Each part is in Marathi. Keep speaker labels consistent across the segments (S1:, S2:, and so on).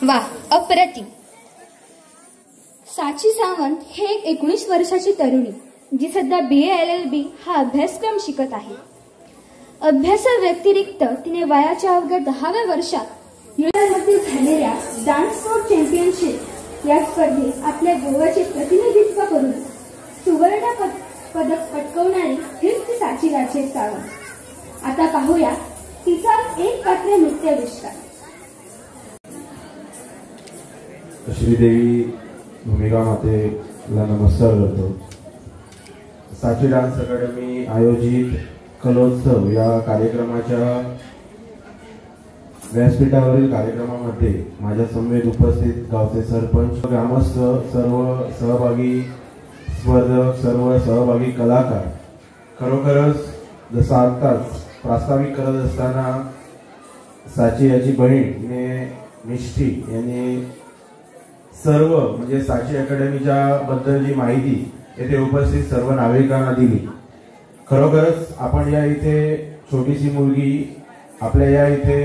S1: वा, अप्रतिम. साची सावंत हे एक 19 वर्षाची तरुणी जी सध्या BA LLB हा अभ्यासक्रम शिकत आहे. अभ्यासा व्यतिरिक्त तिने वयाच्या अवघ्या 10व्या वर्षात न्यूयॉर्कमध्ये झालेल्या डान्स स्पोर्ट चॅम्पियनशिप या स्पर्धेत आपल्या गोवाचे प्रतिनिधित्व करून सुवर्ण पदक पटकावणारी हीच ती साची राजेश सावंत. आता पाहूया तिचा एक पात्र नृत्याविष्कार.
S2: श्रीदेवी भूमिका मातेला नमस्कार करतो. साची डान्स अकॅडमी आयोजित कलोत्सव या कार्यक्रमाच्या व्यासपीठावरील कार्यक्रमामध्ये माझ्या समवेत उपस्थित गावचे सरपंच, ग्रामस्थ, सर्व सहभागी स्पर्धक, सर्व सहभागी कलाकार, खरोखरच जसं आत्ताच प्रास्ताविक करत असताना साची याची बहीण निष्ठी यांनी सर्व म्हणजे साची अकॅडमीच्या बद्दल जी माहिती येथे उपस्थित सर्व नागरिकांना दिली. खरोखरच आपण या इथे छोटीशी मुलगी आपल्या या इथे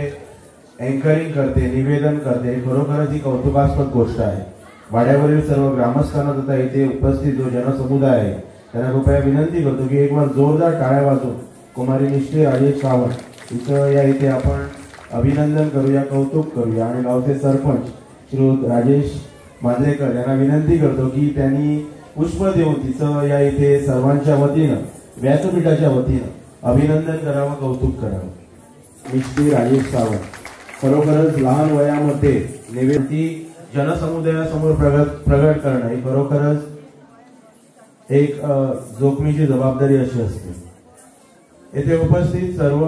S2: अँकरिंग करते, निवेदन करते, खरोखरच ही कौतुकास्पद गोष्ट आहे. वाड्यावरील सर्व ग्रामस्थांना तथा इथे उपस्थित जो जनसमुदाय आहे त्यांना कृपया विनंती करतो की एक बार जोरदार टाळ्या वाजवून कुमारी निष्ठी राजेश सावंत इथं या इथे आपण अभिनंदन करूया, कौतुक करूया. आणि गावचे सरपंच श्री राजेश मांजरेकर यांना विनंती करतो की त्यांनी पुष्प देऊन तिचं या इथे सर्वांच्या वतीनं, व्यासपीठाच्या वतीनं अभिनंदन करावं, कौतुक करावं. निष्ठी राजेश सावंत खरोखरच लहान वयामध्ये निवेदी जनसमुदायासमोर प्रगट करणं ही खरोखरच एक जोखमीची जबाबदारी अशी असते. येथे उपस्थित सर्व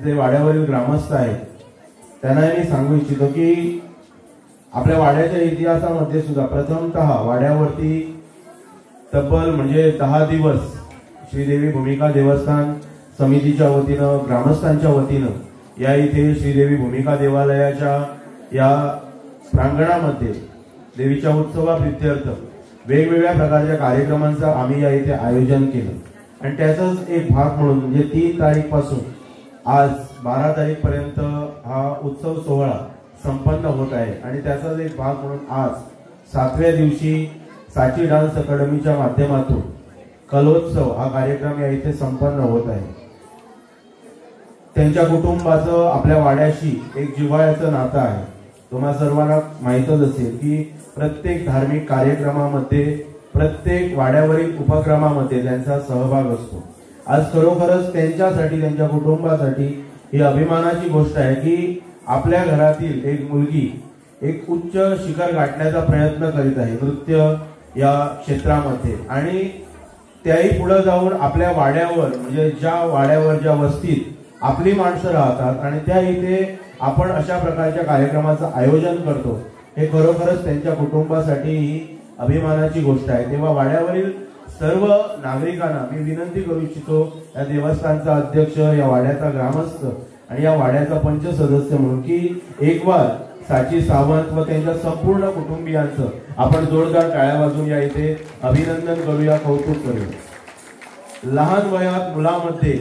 S2: जे वाड्यावरील ग्रामस्थ आहेत त्यांना मी सांगू इच्छितो की आपल्या वाड्याच्या इतिहासामध्ये सुद्धा प्रथमतः वाड्यावरती तब्बल म्हणजे 10 दिवस श्रीदेवी भूमिका देवस्थान समितीच्या वतीनं, ग्रामस्थांच्या वतीनं या इथे श्रीदेवी भूमिका देवालयाच्या या प्रांगणामध्ये देवीच्या उत्सवाप्रित्यर्थ वेगवेगळ्या प्रकारच्या कार्यक्रमांचं आम्ही या इथे आयोजन केलं. आणि त्याचाच एक भाग म्हणून म्हणजे 3 तारीखपासून आज 12 तारीखपर्यंत हा उत्सव सोहळा संपन्न होत आहे. आणि त्याचाच एक भाग म्हणून आज 7व्या दिवशी साची डान्स अकॅडमीच्या माध्यमातून कलोत्सव हा कार्यक्रम या इथे संपन्न होत आहे. त्यांच्या कुटुंबाचं आपल्या वाड्याशी एक जिव्हाळ्याचं नातं आहे. तुम्हा सर्वांना माहीतच असेल की प्रत्येक धार्मिक कार्यक्रमामध्ये, प्रत्येक वाड्यावरील उपक्रमामध्ये त्यांचा सहभाग असतो. आज खरोखरच त्यांच्यासाठी, त्यांच्या कुटुंबासाठी ही अभिमानाची गोष्ट आहे की आपल्या घरातील एक मुलगी एक उच्च शिखर गाठण्याचा प्रयत्न करीत आहे नृत्य या क्षेत्रामध्ये. आणि त्याही पुढे जाऊन आपल्या वाड्यावर म्हणजे ज्या वाड्यावर, ज्या वस्तीत आपली माणसं राहतात आणि त्या इथे आपण अशा प्रकारच्या कार्यक्रमाचं आयोजन करतो, हे खरोखरच त्यांच्या कुटुंबासाठी ही अभिमानाची गोष्ट आहे. तेव्हा वाड्यावरील सर्व नागरिकांना मी विनंती करू इच्छितो, या देवस्थानचा अध्यक्ष, या वाड्याचा ग्रामस्थ आणि या वाड्याचा पंच सदस्य म्हणून की एक बार साची सावंत व त्यांच्या संपूर्ण कुटुंबियांचं आपण जोरदार टाळ्या वाजवून या इथे अभिनंदन करूया, कौतुक करूया. लहान वयात मुलामध्ये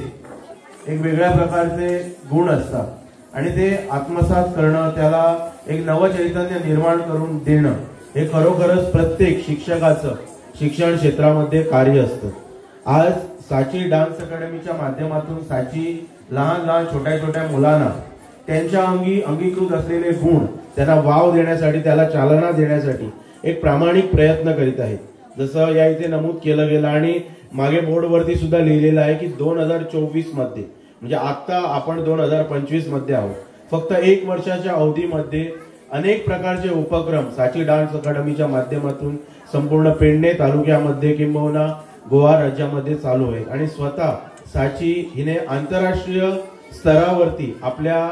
S2: एक वेगळ्या प्रकारचे गुण असतात आणि ते आत्मसात करणं, त्याला एक नवचैतन्य निर्माण करून देणं हे खरोखरच प्रत्येक शिक्षकाचं शिक्षण क्षेत्रामध्ये कार्य असतं. आज साची डान्स अकॅडमीच्या माध्यमातून साची लहान लहान छोट्या छोट्या मुलांना त्यांच्या अंगीकृत असलेले गुण त्यांना वाव देण्यासाठी, त्याला चालना देण्यासाठी एक प्रामाणिक प्रयत्न करीत आहेत. जसं या इथे नमूद केलं गेलं आणि मागे बोर्डवरती सुद्धा लिहिलेलं आहे की 2024 मध्ये म्हणजे आता आपण 2025 मध्ये आहोत. फक्त 1 वर्षाच्या अवधीमध्ये अनेक प्रकारचे उपक्रम साची डान्स अकॅडमीच्या माध्यमातून संपूर्ण पेडणे तालुक्यामध्ये किंबहुना गोवा राज्यामध्ये चालू आहेत. आणि स्वतः साची हिने आंतरराष्ट्रीय स्तरावरती आपल्या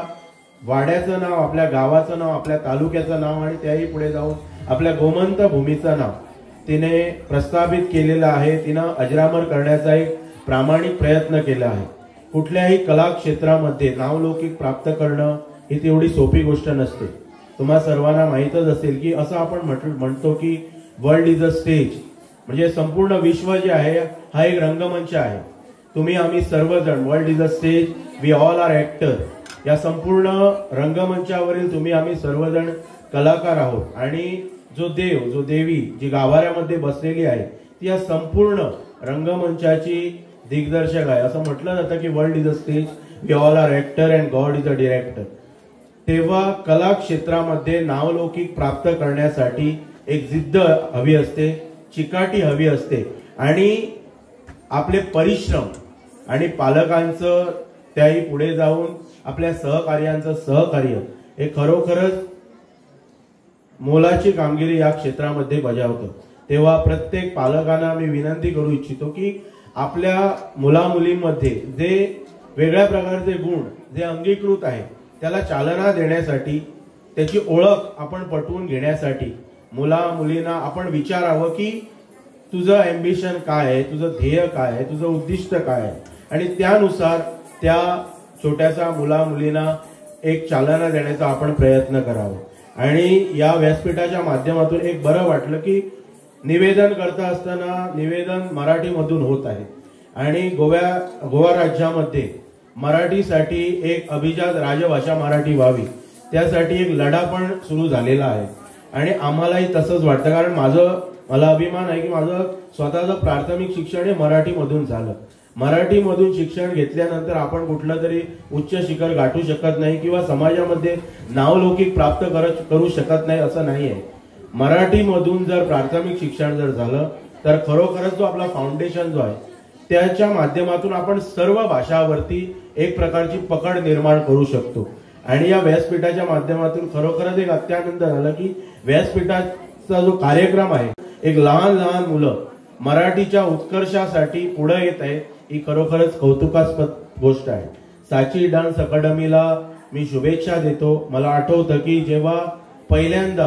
S2: वाड्याचं नाव, आपल्या गावाचं नाव, आपल्या तालुक्याचं नाव आणि त्याही पुढे जाऊन आपल्या गोमंत भूमीचं नाव तिने प्रस्थापित केलेलं आहे. तिनं अजरामर करण्याचा एक प्रामाणिक प्रयत्न केला आहे. कुठल्याही कला क्षेत्रामध्ये नावलौकिक प्राप्त करणं ही तेवढी सोपी गोष्ट नसते. तुम्हा सर्वांना माहीतच असेल की असं आपण म्हणतो की वर्ल्ड इज अ स्टेज, म्हणजे संपूर्ण विश्व जे आहे हा एक रंगमंच आहे. तुम्ही आम्ही सर्वजण, world is a stage, we all are actor, या संपूर्ण रंगमंचावरील तुम्ही आम्ही सर्वजण कलाकार आहोत आणि जो देव जो देवी जी गाभाऱ्यामध्ये बसलेली आहे ती या संपूर्ण रंगमंचाची दिग्दर्शक आहे. असं म्हटलं जातं की world is a stage, we all are actor and God is a director. तेव्हा कला क्षेत्रामध्ये नावलौकिक प्राप्त करण्यासाठी एक जिद्द हवी असते, चिकाटी हवी असते आणि आपले परिश्रम आणि पालकांचं त्याही पुढे जाऊन आपल्या सहकार्यांचं सहकार्य हे खरोखरच मोलाची कामगिरी या क्षेत्रामध्ये बजावतं. तेव्हा प्रत्येक पालकांना मी विनंती करू इच्छितो की आपल्या मुलामुलींमध्ये जे वेगळ्या प्रकारचे गुण जे अंगीकृत आहे त्याला चालना देण्यासाठी, त्याची ओळख आपण पटवून घेण्यासाठी मुला मुलींना आपण विचारावं की तुझं अँबिशन काय आहे, तुझं ध्येय काय आहे, तुझं उद्दिष्ट काय आहे आणि त्यानुसार त्या छोट्याशा मुला मुलींना एक चालना देण्याचा आपण प्रयत्न करावा. आणि या व्यासपीठाच्या माध्यमातून एक बरं वाटलं की निवेदन करता असताना निवेदन मराठीमधून होत आहे आणि गोवा राज्यामध्ये मराठीसाठी एक अभिजात राजभाषा मराठी व्हावी त्यासाठी एक लढा पण सुरू झालेला आहे आणि आम्हालाही तसंच वाटतं. कारण मला अभिमान आहे की माझं स्वतःचं प्राथमिक शिक्षण हे मराठीमधून झालं. मराठीमधून शिक्षण घेतल्यानंतर आपण कुठलं तरी उच्च शिखर गाठू शकत नाही किंवा समाजामध्ये नावलौकिक प्राप्त करू शकत नाही असं नाही आहे. मराठीमधून जर प्राथमिक शिक्षण जर झालं तर खरोखरच जो आपला फाउंडेशन जो आहे त्याच्या माध्यमातून आपण सर्व भाषावरती एक प्रकारची पकड निर्माण करू शकतो. आणि या व्यासपीठाच्या माध्यमातून खरोखरच एक अत्यानंद झाला की व्यासपीठाचा जो कार्यक्रम आहे एक लहान लहान मुलं मराठीच्या उत्कर्षासाठी पुढे येत आहे ही खरोखरच कौतुकास्पद गोष्ट आहे. साची डान्स अकादमीला मी शुभेच्छा देतो. मला आठवतं की जेव्हा पहिल्यांदा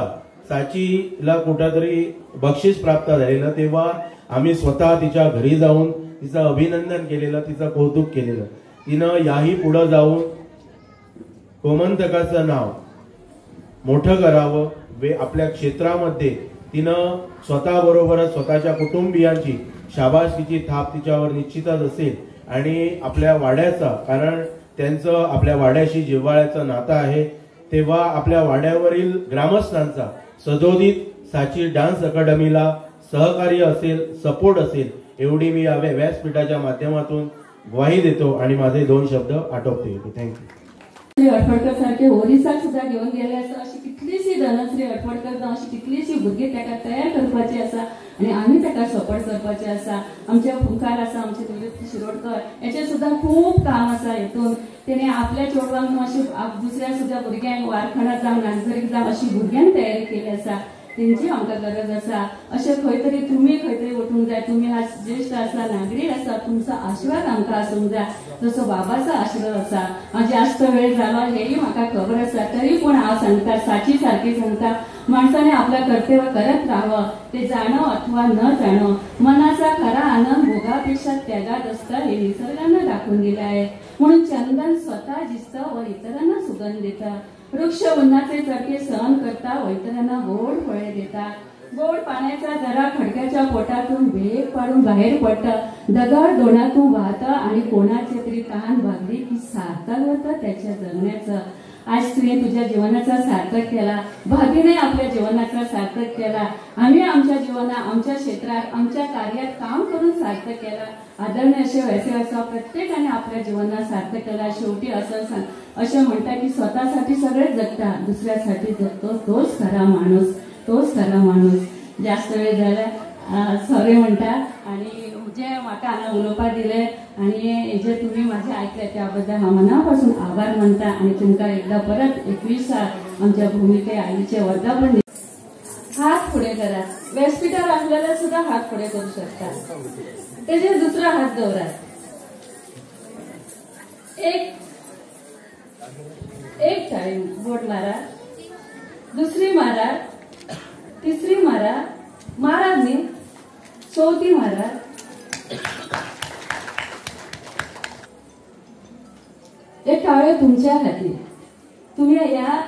S2: साचीला कुठेतरी बक्षीस प्राप्त झालेलं तेव्हा आम्ही स्वतः तिच्या घरी जाऊन तिचं अभिनंदन केलेलं, तिचं कौतुक केलेलं. तिनं याही पुढे जाऊन गोमंतकाचं नाव मोठं करावं. आपल्या क्षेत्रामध्ये तिनं स्वतःबरोबरच स्वतःच्या कुटुंबियांची शाबासकीची थाप तिच्यावर निश्चितच असेल आणि आपल्या वाड्याचा, कारण त्यांचं आपल्या वाड्याशी जिव्हाळ्याचं नातं आहे, तेव्हा आपल्या वाड्यावरील ग्रामस्थांचा सदोदित साची डान्स अकादमीला सहकार्य असेल, सपोर्ट असेल एवढी मी या व्यासपीठाच्या माध्यमातून ग्वाही देतो आणि माझे 2 शब्द आटोपते. थँक्यू.
S3: अटवडकर सारखे ओरिसाक सुद्धा घेऊन गेले असं अशी कितलीशी धनश्री अटवडकर जावं अशी कितलीशी भुरगीं ताका तयार करपाची आसा आणि आम्ही ताका सपोर्ट करपाचे आसा. आमचे फुंकार आसा आमचे दिलीप शिरोडकर याचे सुद्धा खूप काम आसा. हेतून तेणे आपल्या चेडवांक अशी दुसऱ्या सुद्धा भुरग्यांक वारखणात जावं नांजरीक जावं अशी भुरग्यांक तयारी केली आसा. तेंची आमकां गरज आसा. अशें खंय तरी तुमी खंय तरी वचूंक जाय. तुमी आज ज्येष्ठ आसा, नागरीक आसा, तुमचो आशिर्वाद आमकां आसूंक जाय जसो बाबाचो आशिर्वाद आसा. जास्त वेळ जालो हेही म्हाका खबर आसा तरी पूण हांव सांगता, साची सारकी सांगता, माणसाने आपलं कर्तव्य करत राहावं. ते जाणो अथवा न जाणो मनाचा खरा आनंद भोगापेक्षा त्यागात असता हे निसर्गानं दाखवून दिलं आहे. म्हणून चंदन स्वतः जिसतं व इतरांना सुगंध देतं. वृक्ष उन्हाचे चरके सहन करता व इतरांना गोड फळे देतात. गोड पाण्याचा जरा खडक्याच्या पोटातून वेग पाडून बाहेर पडतं. दगड दोनातून वाहतं आणि कोणाचे तरी तहान भागली की सार्थक होतं त्याच्या जगण्याचं. आज तुझे तुझ्या जीवनाचा सार्थक केला, भाभीने आपल्या जीवनाचा सार्थक केला. आम्ही आमच्या जीवनात, आमच्या क्षेत्रात, आमच्या कार्यात काम करून सार्थक केला. आदरणीय असे वैसे असा प्रत्येकाने आपल्या जीवनात सार्थक केला. शेवटी असं म्हणतात की स्वतःसाठी सगळे जगता, दुसऱ्यासाठी जगतो तोच खरा माणूस, तोच खरा माणूस. जास्त वेळ झाला सॉरी म्हणता आणि जे म्हाका हांगा उलोवपाक दिले आणि जे तुम्ही माझे ऐकले त्याबद्दल हांव मनापासून आभार मानता आणि तुमकां एकदा परत 21 आमच्या भूमिके आईचे वर्धापन. हात पुढे करा. व्यासपीठावर असलेले सुद्धा हात पुढे करू शकता. त्याचे दुसरा हात दौरा. एक टाळी बोट मारा, दुसरी मारा, तिसरी मारा, मारा नी, चौथी मारा. एक टाळे तुमच्या खातीर. तुम्ही या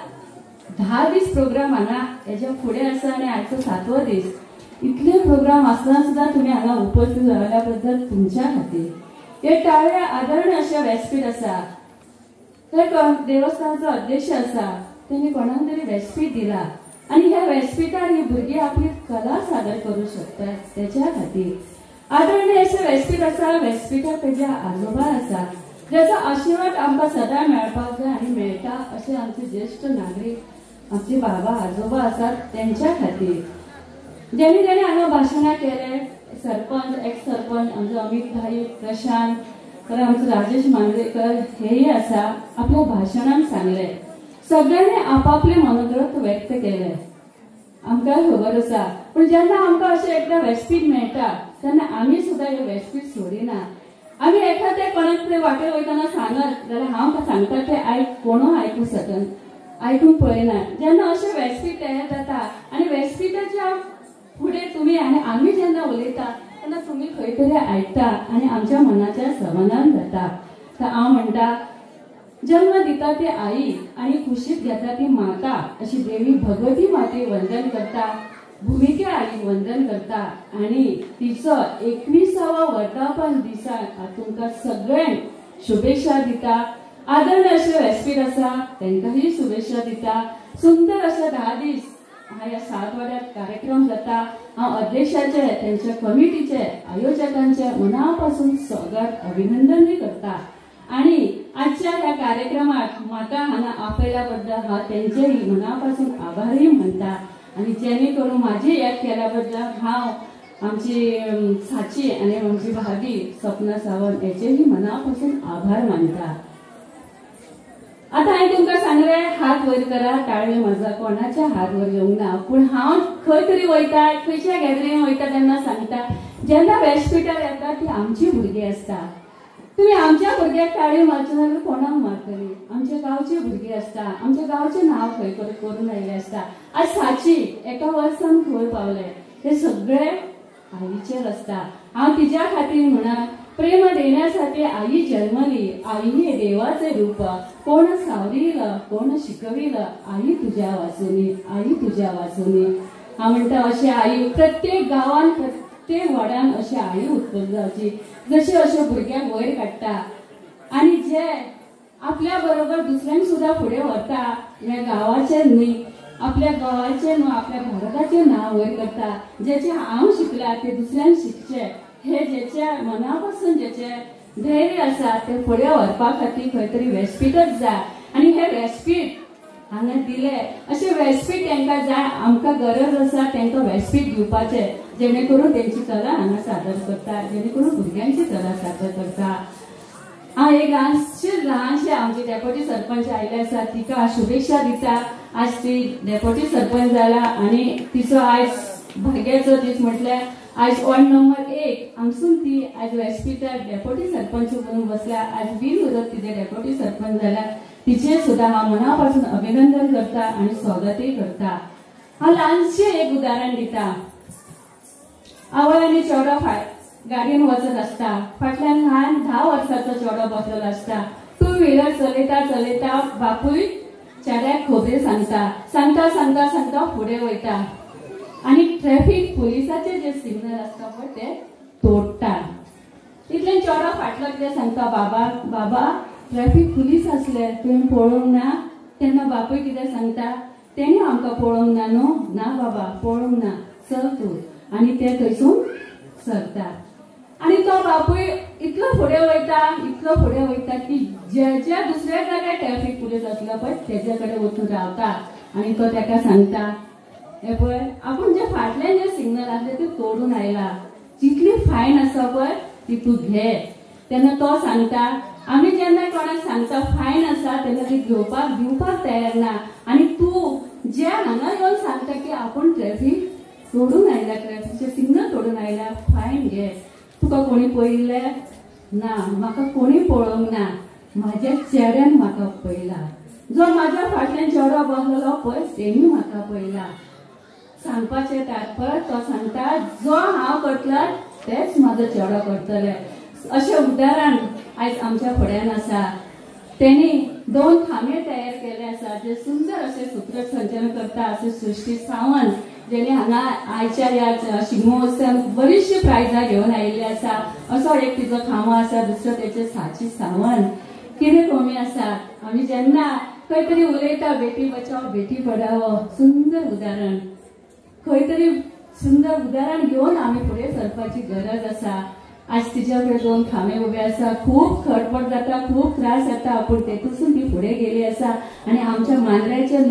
S3: 10 दीस प्रोग्राम हांगा याच्या पुढे आसा आणि आजचो 7वो दीस इतले प्रोग्राम आसतना सुद्धा तुम्ही हांगा उपस्थित रावल्याबद्दल तुमच्या खातीर. हे टाळे आदरणीय अशें व्यासपीठ आसा. हे देवस्थानाचो अध्यक्ष आसा, त्यांनी कोणाक तरी व्यासपीठ दिला आणि ह्या व्यासपीठार ही भुरगीं आपली कला सादर करू शकतात त्याच्या खातीर आदरणीय अशें व्यासपीठ आसा. व्यासपीठार तेजे आजोबा आसा ज्याचा आशीर्वाद आमकां सदां मेळपाक जाय आनी मेळटा अशें आमचे ज्येष्ठ नागरीक आमचे बाबा आजोबा आसात त्यांच्या खातीर. ज्यांनी हांगा भाशणां केले सरपंच एक्स सरपंच आमचो अमित भाई प्रशांत तर आमचो राजेश मांद्रेकर हेही आसा आपल्या भाशणान सांगले. सगळ्यांनी आपापले मनोगत व्यक्त केले आमकां खबर आसा. पण जेन्ना आमकां अशें एकदा व्यासपीठ मेळटा तेन्ना आमी सुद्दां हे व्यासपीठ सोडिना. आमी एखाद्या कोणाक ते वाटेर वयतना सांगत जाल्यार हांव सांगता ते कोणूय आयकूंक शकन आयकूंक पळयना. जेन्ना अशें व्यासपीठ तयार जाता आनी व्यासपीठाच्या फुडें तुमी आनी आमी जेन्ना उलयता तेन्ना तुमी खंय तरी आयकता आनी आमच्या मनाच्या समाधान जाता. तर हांव म्हणटा जन्म दिता ती आई आणि खुशीत घेता ती माता अशी देवी भगवती माते वंदन करता. भूमिके आई वंदन करता आणि तिचो 21वा वर्धापन दिसाक तुमकां सगळ्यांक शुभेच्छा दिता. आदरणीय अशें व्यासपीठ आसा तांकांही शुभेच्छा दिता. सुंदर अशे 10 दीस ह्या 7 वाड्यार कार्यक्रम जाता. हांव अध्यक्षाचे त्यांच्या कमिटीचे आयोजकांचे मनापासून स्वागत अभिनंदनही करता आणि आजच्या ह्या कार्यक्रमात म्हाका हांगा आपयल्या बद्दल हांव त्यांचेही मनापासून आभारही म्हणटा. आणि जेणे करून माझी याद केल्या बद्दल हांव आमची साची आणि आमची भाभी सपना सावंत याचेही मनापासून आभार मानता. आता हांवें तुमकां सांगले हात वयर करा टाळयो माझा कोणाच्या हात वर येवंक ना. पूण हांव खंय तरी वयता खंयच्या गॅदरिंग वयता तेन्ना सांगता जेन्ना व्यासपीठार येता ती आमची भुरगीं आसता. तुम्ही आमच्या भुरग्याक टाळयो मारच्यो जाल्यार कोणाक मारतली. आमच्या गांवचे भुरगीं आसता आमच्या गांवचें नांव खंय करून आयले आसता. आज साची एका वर्सान खंय पावले हे सगळे आईचेर आसता. हांव तिच्या खातीर म्हणा प्रेम देण्यासाठी आई जन्मली. आई हे देवाचे रूप कोण सावरिलं कोण शिकविलं आई तुझ्या वाचुनी आई तुझ्या वाचुनी. हांव म्हणटा अशी आई प्रत्येक गांवान प्रत्येक वाड्यान अशी आई उत्पन्न जावची जशें अशें भुरग्यांक वयर काडटा आणि जे आपल्या बरोबर दुसऱ्यांक सुद्धा फुडें व्हरता ह्या गांवाचें न्ही आपल्या गांवाचें न्हू आपल्या भारताचें नांव वयर करता. जेचे हांव शिकला ते दुसऱ्यांक शिकचे हे जेच्या मनापासून जेचे धैर्य आसा ते फुडें व्हरपा खातीर खंय तरी व्यासपीठच जाय आणि हे व्यासपीठ हांगा दिले अशें व्यासपीठ तांकां जाय. आमकां गरज आसा तांकां व्यासपीठ दिवपाचें जेणे करून तेंची कला हांगा सादर करता जेणे करून भुरग्यांची कला सादर करता. हांव एक ल्हानशें आमचे डेप्युटी सरपंच आयले आसा तिका शुभेच्छा दिता. आज ती डेप्युटी सरपंच जाला आणि तिचो आयज भाग्याचो दीस म्हटल्यार आज वॉर्ड नंबर 1 आमसून ती आज व्यासपीठार डेप्युटी सरपंच म्हणून बसल्या. आज बिनविरोध तिचे डेप्युटी सरपंच जाला. तिचे सुद्धा हांव मनापासून अभिनंदन करता आणि स्वागतही करता. हांव ल्हानशें एक उदाहरण दिता. आवय आनी चेडो गाडयेन वचत आसता. फाटल्यान ल्हान 10 वर्साचो चेडो बसलेलो आसता. 2 व्हीलर चलयता चलयता बापूय चेड्याक खबरी सांगता सांगता सांगता सांगता फुडें वयता आणि ट्रॅफिक पुलिसाचे जे सिग्नल आसता पळय ते तोडटा. तितल्यान चेडो फाटलो कितें सांगता बाबा बाबा ट्रॅफिक पुलीस असले तुवें पळोवंक ना. तेन्ना बापूय कितें सांगता तेणी आमकां पळोवंक ना न्हू. ना बाबा पळोवंक ना चल तूं. आणि ते थंयसून सरता आणि तो बापूय इतलो फुडें वयता की ज्या दुसऱ्या जाग्यार ट्रॅफिक पुलीस आसलो पळय तेजे कडेन वचून रावता आणि तो ताका सांगता हे पळय आपूण जे फाटल्यान जे सिग्नल आसले ते तोडून आयला जितली फायन आसा पळय ती तूं घे. तेन्ना तो सांगता आमी जेन्ना कोणाक सांगता फायन आसा तेन्ना ती दिवपाक तयार ना आणि तूं जे हांगा येवन सांगता की आपूण ट्रॅफिक तोडून आयला ट्रॅफिकचे सिग्नल तोडून आयला फायन घे. तुका कोणी पळयले ना म्हाका कोणी पळोवंक ना. म्हाज्या चेड्यान म्हाका पळयला. जो म्हाज्या फाटल्यान चेडो बसलेलो पळय तेणी म्हाका पळयला. सांगपाचें तात्पर्य तो सांगता जो हांव करतलो तेच म्हाजो चेडो करतले. अशें उदाहरण आयज आमच्या फुड्यान आसा. तेणी 2 खांबे तयार केले आसा जे सुंदर अशें सूत्रसंचलन करता अशें सृष्टी सावंत जेणे हांगा आयच्या ह्या शिगमोत्सवान बरीचशी प्रायजां घेवन आयिल्ली आसा. असो एक तिचो खांबो आसा दुसरो तेचे साची सावंत. कितें कमी आसा आमी जेन्ना खंय तरी उलयता बेटी बचाव बेटी पढाओ, सुंदर उदाहरण. खंय तरी सुंदर उदाहरण घेऊन आम्ही पुढे सरपाची गरज असा. आज तिच्या कडेन 2 खांबे उबे आसा. खूप खडपट जाता, खूप त्रास जाता, पण तेतून ती पुढे गेली असा. आणि आमच्या मांद्र्याचे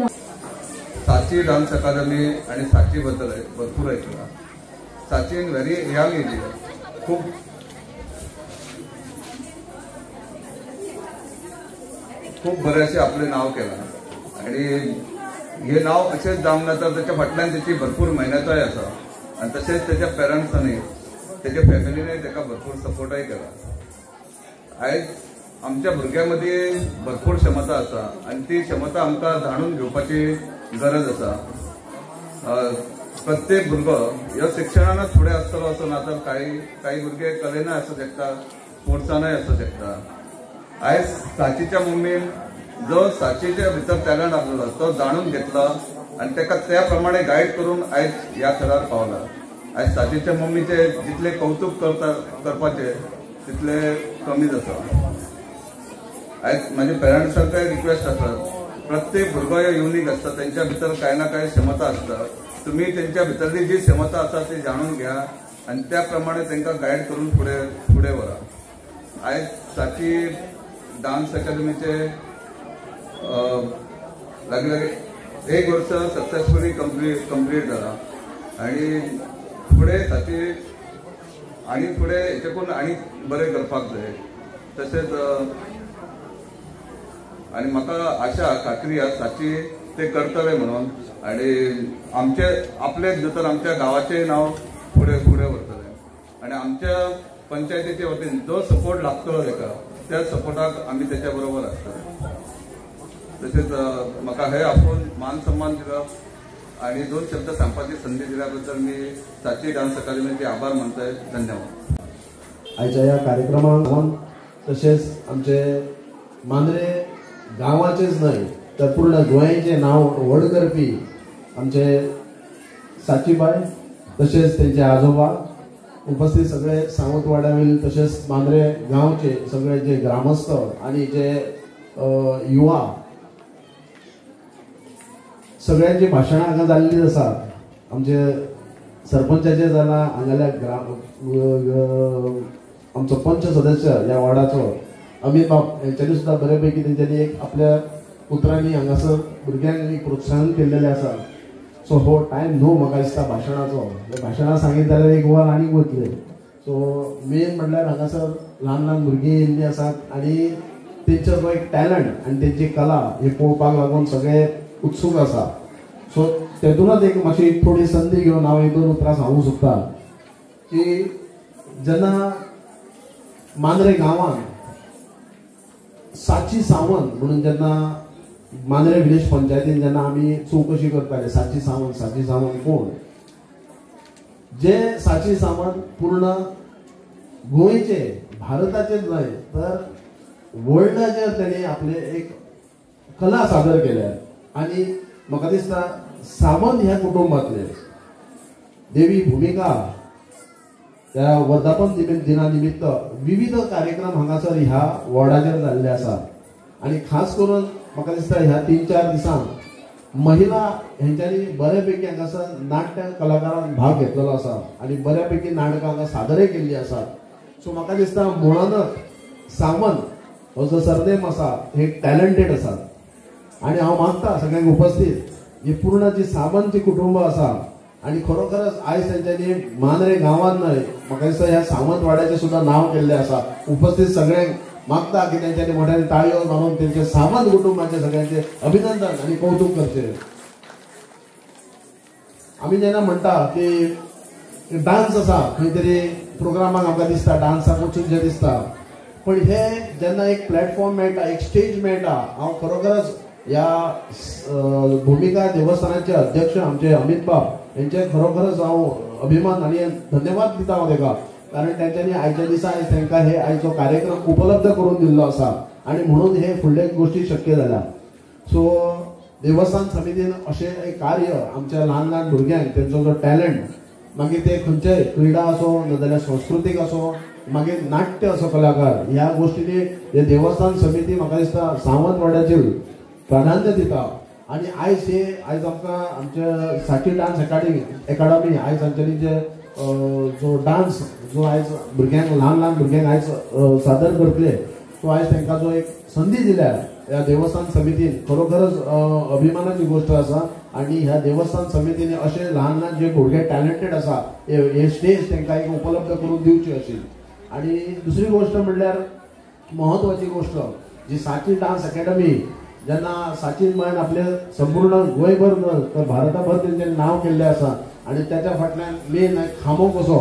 S4: साची डान्स अकादमी आणि साची बद्दल भरपूर ऐकला. साची इन व्हेरी यंग एज खूप बरेचसे आपले नाव केलं आणि हे नाव असेच जावंक ना तर त्याच्या फाटल्यान त्याची भरपूर मेहनतय आसा. आणि तसेच त्याच्या पेरंट्सांनी त्याच्या फॅमिलीने त्याका भरपूर सपोर्टय केला. आयज आमच्या भुरग्यांमध्ये भरपूर क्षमता आसा आणि ती क्षमता आमकां जाणून घेवपाची गरज आसा. प्रत्येक भुरगो ह्या शिक्षणानच फुडें आसतलो असो ना तर काही भुरगे कलेनय आसूं शकता, स्पोर्ट्सानय आसूं शकता. आयज साचीच्या मम्मीन जो साचीच्या भितर टॅलंट आसलो तो जाणून घेतला आणि ताका त्या प्रमाणे गाईड करून आयज ह्या थरार पावला. आयज साचीच्या मम्मीचे जितले कौतुक करपाचे तितले कमीच आसा. आयज माझे पेरंट्सांकाय रिक्वेस्ट आसा, प्रत्येक भुरगो युनिक असता, त्यांच्या भितर काही ना काही क्षमता असता. तुम्ही त्यांच्या भितरली जी क्षमता आसा ती जाणून घ्या आणि त्याप्रमाणे त्यांना गाईड करून पुढे वरा. आयज साची डान्स अकादमीचे लागले 1 वर्ष सक्सेसफुली कंप्लीट झाला आणि पुढे साची आणि पुढे हेच्याकून आणि बरें करपाक जाय. तसेच आणि म्हाका आशा खात्री आसा साची ते करतले म्हणून आणि आपले तर आमच्या गावाचे नाव पुढे व्हरतले आणि आमच्या पंचायतीच्या वतीन जो सपोर्ट लागतलो ताका त्या सपोर्टाक आम्ही त्याच्या बरोबर आसतले. तसेच म्हाका हे आपूण मान सन्मान दिलो आणि 2 शब्द सांगपाची संधी दिल्याबद्दल मी साची डान्स अकादमीचे आभार मानतोय. धन्यवाद.
S5: आयच्या या कार्यक्रमाक तसेच आमचे मांद्रे गावाचेच न्हय तर पूर्ण गोंयचे नाव व्हड करपी आमचे साचीबाई तसेच त्यांचे आजोबा उपस्थित सगळे सावंतवाड्यावरील तसेच मांद्रे गावचे सगळे जे ग्रामस्थ आणि जे युवा सगळ्यांची भाशणां हांगा जाल्लीच आसा. आमचे सरपंचाचे जालां हांगाल्या आमचो पंच सदस्य ह्या वॉर्डाचो अमित बाब यांच्यानी सुद्धा बऱ्यापैकी त्यांच्यानी एक आपल्या पुत्रांनी हांगासर भुरग्यांक एक प्रोत्साहन केल्लेलें आसा. सो हो टायम न्हू म्हाका दिसता भाशणाचो. भाशणां सांगीत जाल्यार 1 वर आनीक वतले. सो मेन म्हणल्यार हांगासर ल्हान भुरगीं येयल्लीं आसात आणि तेंचो जो एक टॅलंट आणि तेंची कला हे पळोवपाक लागून सगळे उत्सूक आसा. सो तेतूनच एक मातशी थोडी संदी घेवन हांव 1-2 उतरां सांगूंक सोदतां की जेन्ना मांद्रे गांवांत साची सावंत म्हणून जेन्ना मांद्रे विलेज पंचायतीन जेन्ना आमी चवकशी करताले साची सावंत कोण, जे साची सावंत पूर्ण गोंयचे भारताचेच न्हय तर वर्ल्डाचेर तेणी आपले एक कला सादर केल्या. आणि म्हाका दिसता सावंत ह्या कुटुंबातले देवी भूमिका त्या वर्धापन दिना निमित्त विविध कार्यक्रम हांगासर ह्या वॉर्डाचेर जाल्ले आसा. आणि खास करून म्हाका दिसता ह्या 3-4 दिसांक महिला हेंच्यांनी बऱ्यापैकी हांगासर नाट्य कलाकारांक भाग घेतलेलो आसा आणि बऱ्यापैकी नाटकां हांगा सादरय केल्ली आसात. सो म्हाका दिसता मुळानच सावंत हो जो सरनेम आसा हे टॅलंटेड आसात. आणि हांव मागता सगळ्यांक उपस्थित ही पूर्ण जी सावंतची कुटुंब आसा आणि खरोखरच आयज तेंच्यांनी मांद्रे गांवांत न्हय म्हाका दिसता ह्या सावंत वाड्याचें सुद्धा नाव केल्लें आसा. उपस्थित सगळ्यांक मागता की तेंच्यांनी मोठ्याने ताळयो मारून तेंचे सावंत कुटुंबाचे सगळ्यांचे अभिनंदन आणि कौतुक करचे. आमी जेन्ना म्हणटा की डान्स आसा खंय तरी प्रोग्रामाक आमकां दिसता डान्साक वचूंक दिसता, पण हे जेन्ना एक प्लॅटफॉर्म मेळटा एक स्टेज मेळटा, हांव खरोखरच ह्या भूमिका देवस्थानाचे अध्यक्ष आमचे अमित बाब यांचे खरोखरच हांव अभिमान आणि धन्यवाद दिता हांव ताका. कारण त्यांच्यानी आयच्या दिसा तांकां हे आयचो कार्यक्रम उपलब्ध करून दिल्लो आसा आणि म्हणून हे फुडले गोष्टी शक्य जाल्या. सो देवस्थान समितीन अशें एक कार्य आमच्या ल्हान भुरग्यांक तेंचो जो टॅलंट मागीर ते खंयचेय क्रीडा असो नाजाल्यार संस्कृतीक असो मागीर नाट्य असो कलाकार ह्या गोष्टींनी हे देवस्थान समिती म्हाका दिसता सावंतवाड्याचेर प्राधान्य दिता आणि आयज आमकां आमच्या साची डान्स अकाडमी आयज आमच्यानी जे जो डान्स जो आयज भुरग्यांक ल्हान भुरग्यांक आयज सादर करतले तो आयज तांकां जो एक संदी दिल्या ह्या देवस्थान समितीन खरोखरच अभिमानाची गोष्ट आसा आणि ह्या देवस्थान समितीने असे ल्हान जे भुरगे टॅलेंटेड आसा हे स्टेज तांकां एक उपलब्ध करून दिवची अशी. आणि दुसरी गोष्ट म्हणल्यार महत्वाची गोष्ट जी साची डान्स अकॅडमी जेन्ना साची म्हण आपले संपूर्ण गोंयभर तर भारताभर तेंचें नांव केल्लें आसा आणि त्याच्या फाटल्यान मेन खांबो कसो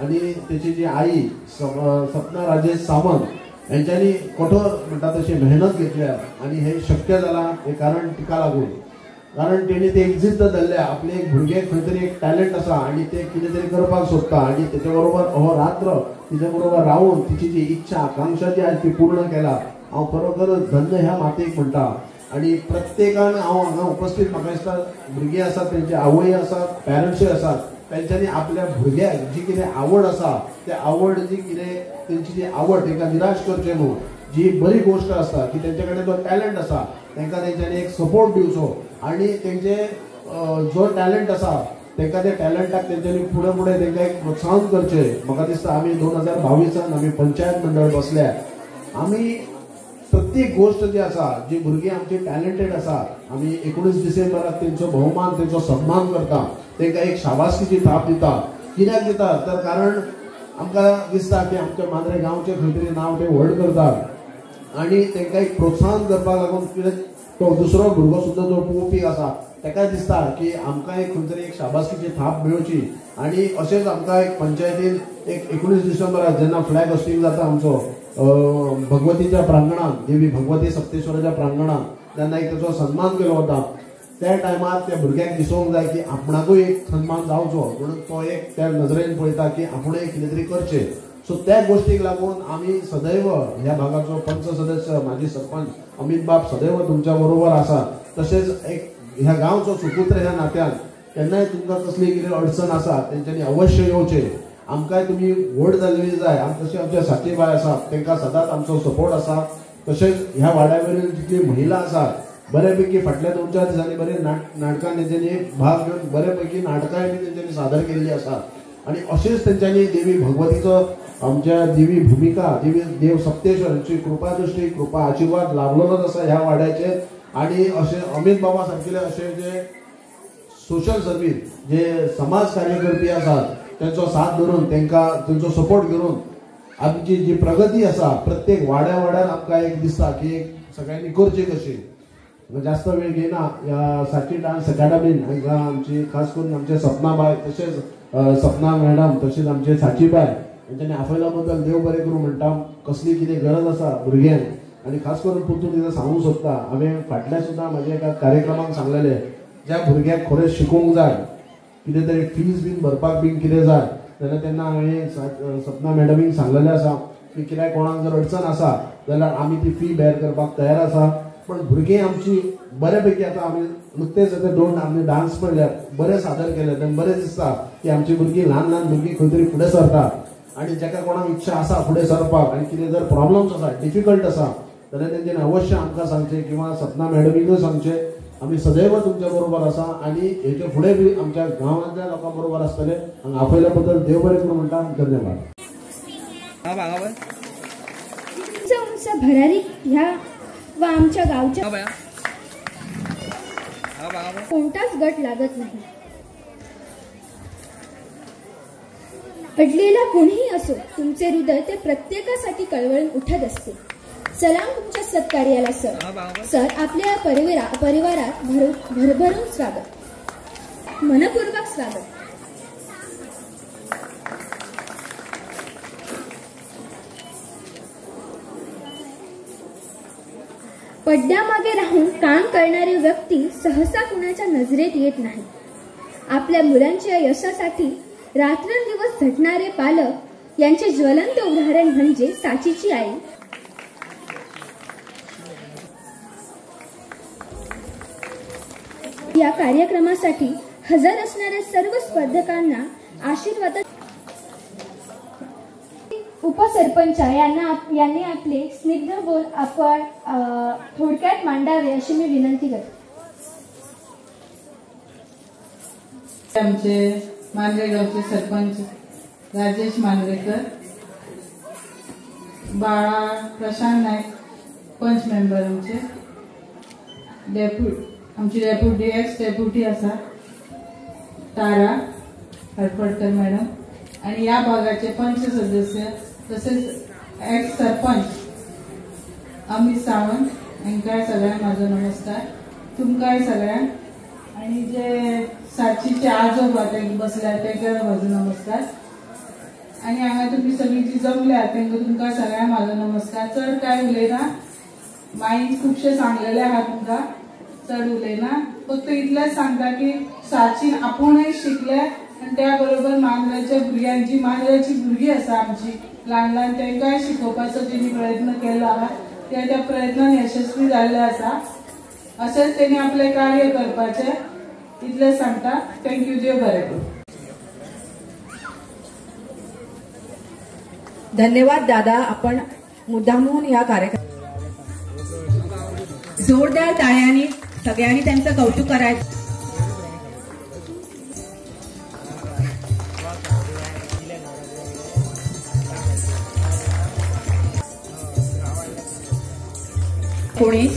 S5: आणि त्याची जी आई सपना राजेश सावंत यांच्यानी कठोर म्हणटा तशी मेहनत घेतल्या आणि हे शक्य जाला हे कारण तिका लागून. कारण तेणी ते एक जिद्द धरल्या आपले एक भुरगे खंय तरी एक टॅलेंट आसा आणि ते कितें तरी करपाक सोदता आणि तेच्या बरोबर अहोरात्र तिच्या बरोबर रावून तिची जी इच्छा आकांक्षा जी आहे ती पूर्ण केला. हांव खरोखरच धन्य ह्या मातेक म्हणटा. आणि प्रत्येकान हांव हांगा उपस्थित म्हाका दिसता भुरगीं आसात तेंचे आवय आसात पॅरंट्सूय आसात तेंच्यांनी आपल्या भुरग्याक जी कितें आवड आसा ते आवड जी कितें तेंची जी आवड तांकां निराश करचें न्हू. जी बरी गोष्ट आसा की तेंचे कडेन जो टॅलंट आसा तांकां तेंच्यांनी एक सपोर्ट दिवचो आणि तेंचे जो टॅलंट आसा तांकां त्या टॅलंटाक तेंच्यांनी फुडें तांकां एक प्रोत्साहन करचें. म्हाका दिसता आमी 2022 आमी पंचायत मंडळ बसल्या. आमी प्रत्येक गोष्ट जी आसा जी भुरगीं आमची टॅलेंटेड आसा आमी 19 डिसेंबराक तेंचो भोवमान तेंचो सन्मान करता तांकां एक शाबासकीची थाप दिता. कित्याक दिता तर कारण आमकां दिसता की आमच्या मांद्रे गांवचें खंय तरी नांव ते व्हड करतात आणि तांकां एक प्रोत्साहन करपाक लागून कितें तो दुसरो भुरगो सुद्दां जो पळोवपी आसा ताका दिसता की आमकां एक खंय तरी एक शाबासकीची थाप मेळची. आणि अशेंच आमकां एक पंचायतीन एक 19 डिसेंबराक जेन्ना फ्लॅग होस्टिंग जाता आमचो भगवतीच्या प्रांगणात देवी भगवती सप्तेश्वराच्या प्रांगणात जेन्ना एक तेचो सन्मान केलो वता त्या टायमार त्या भुरग्याक दिसूंक जाय की आपणाकूय एक सन्मान जावचो म्हणून तो एक त्या नजरेन पळयता की आपुणूय कितें तरी करचें. सो त्या गोष्टीक लागून आमी सदैव ह्या भागाचो पंच सदस्य माजी सरपंच अमित बाब सदैव तुमच्या बरोबर आसा. तशेंच एक ह्या गांवचो सुपुत्र ह्या नात्यान केन्नाय तुमकां कसली कितें अडचण आसा तेंच्यांनी अवश्य येवचें. आमकांय तुमी व्हड जाल्ली जाय तशें आमच्या साथीबाय आसा तांकां सदांच आमचो सपोर्ट आसा. तशेंच ह्या वाड्यावयली जितली महिला आसात बऱ्यापैकी फाटल्या 2-4 दिसांनी बरे नाटकां तेंच्यांनी भाग घेवन बऱ्यापैकी नाटकांय बी तेंच्यांनी सादर केल्ली आसा. आणि अशेंच तेंच्यांनी देवी भगवतीचो आमच्या देवी भूमिका देव सप्तेश्वराची कृपा दृष्टी कृपा आशिर्वाद लाभलोच आसा ह्या वाड्याचेर. आणि अशें अमित बाबा सारकेले अशे जे सोशल सर्वीस जे समाज कार्य करपी आसात त्यांचो साथ धरून तांकां तेंचो सपोर्ट घेवन आमची जी प्रगती आसा प्रत्येक वाड्यान आमकां एक दिसता की एक सगळ्यांनी करची कशी. जास्त वेळ घेयना ह्या साची डान्स अकॅडमीन हांकां आमची खास करून आमचे सपनाबाई तशेंच सपना मॅडम तशेंच आमचे साचीबाई हेंच्यांनी आपयल्या बद्दल देव बरें करूं म्हणटा. कसली कितें गरज आसा भुरग्यांक आणि खास करून पुतू तिथं सांगूंक सोदता हांवें फाटल्या सुद्दां म्हाज्या एका कार्यक्रमाक सांगलेलें ज्या भुरग्याक खरेंच शिकूंक जाय कितें तरी फीज बीन भरपाक बीन कितें जाय जाल्यार तेन्ना हांवें सपना मॅडमीक सांगलेलें आसा की कित्याक कोणाक जर अडचण आसा जाल्यार आमी ती फी बेर करपाक तयार आसा. पण भुरगीं आमची बऱ्यापैकी आतां आमी नुकतेच आमी डान्स पळयल्यात बरें सादर केलें आनी बरें दिसता की आमची भुरगीं ल्हान भुरगीं खंय तरी फुडें सरतात आणि जाका कोणाक इच्छा आसा फुडें सरपाक आनी कितें जर प्रॉब्लम्स आसा डिफिकल्ट आसा जाल्यार तेंच्यांनी अवश्य आमकां सांगचें किंवा सपना मॅडमीकूय सांगचें. आमी सदैव तुमच्या बरोबर आसा आणि हेचे फुडें बी आमच्या गांवांतल्या लोकां बरोबर आसतले. हांगा आपयल्या बद्दल देव बरें करूं म्हणटा. धन्यवाद.
S1: उंच भरारी ह्या व आमच्या गावच्या कोणताच गट लागत नाही. अडलेला कोणीही असो तुमचे हृदय ते प्रत्येकासाठी कळवळून उठत असते. सलाम तुमच्या सत्कार्याला सर आपल्या परिवारात भरभरून स्वागत मनपूर्वक स्वागत. पडद्यामागे राहून काम करणारी व्यक्ती सहसा कुणाच्या नजरेत येत नाही. आपल्या मुलांच्या यशासाठी रात्रंदिवस झटणारे पालक यांचे ज्वलंत उदाहरण म्हणजे साचीची आई. या कार्यक्रमासाठी हजर असणाऱ्या सर्व स्पर्धकांना आशीर्वाद उपसरपंच यांनी आपले स्निग्ध बोल आपण थोडक्यात मांडावे अशी मी विनंती करते.
S6: आमचे मांजरेगावचे सरपंच राजेश मांजरेकर, बाळा प्रशांत नाईक पंच मेंबर आमचे, आमची डेप्युटी एक्स डेप्युटी असा तारा हडफडकर मॅडम, आणि या भागाचे पंच सदस्य तसेच एक्स सरपंच अमित सावंत हांकां सगळ्यांक माझो नमस्कार. तुमकांय सगळ्यांक, आणि जे साचीचे आजोबा ते बसल्यात तांकां माझो नमस्कार. आणि हांगा तुम्ही सगळी जी जमल्यात तांकां तुमकां सगळ्यांक माझो नमस्कार. चड काय उलयना, माईन खुबशे सांगलेले आहा तुमकां, चड उलयना. फक्त इतलेंच सांगता की साचीन आपुणूय शिकले आणि त्या बरोबर मांद्राच्या भुरग्यांक जी मांद्राची भुरगीं आसा आमची ल्हान ल्हान तांकांय शिकोवपाचो तेणी प्रयत्न केलो आहा. त्या प्रयत्नान यशस्वी जाल्ले आसा. अशेंच तेणी आपले कार्य करपाचे इतलें सांगता. थँक्यू. देव बरें करूं.
S7: धन्यवाद दादा. आपण मुद्दामून या कार्यक्रम जोरदार टाळ्यांनी सगळ्यांनी त्यांचं कौतुक करायचं. कोणी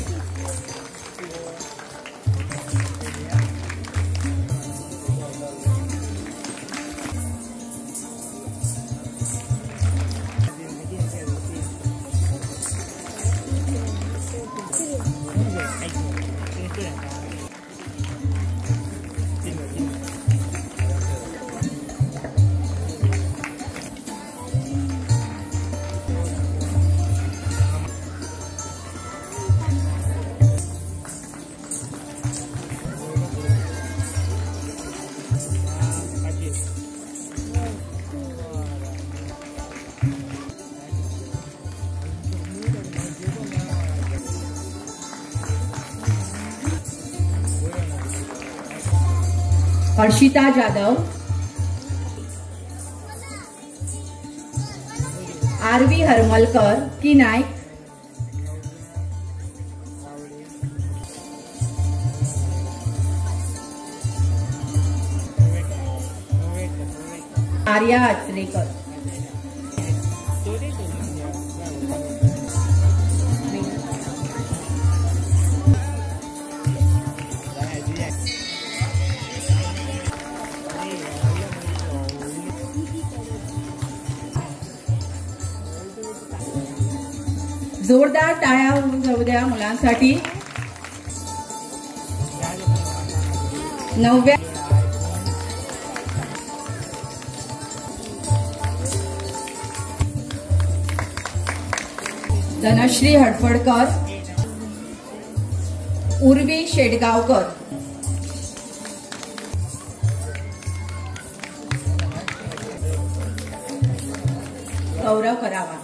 S7: हर्षिता जाधव, आरवी हरमलकर की नाईक, आर्या आचरेकर, जोरदार टाळ्या होऊन जाऊ द्या मुलांसाठी. 9व्या धनश्री हडफडकर, उर्वी शेडगावकर, गौरव करावा.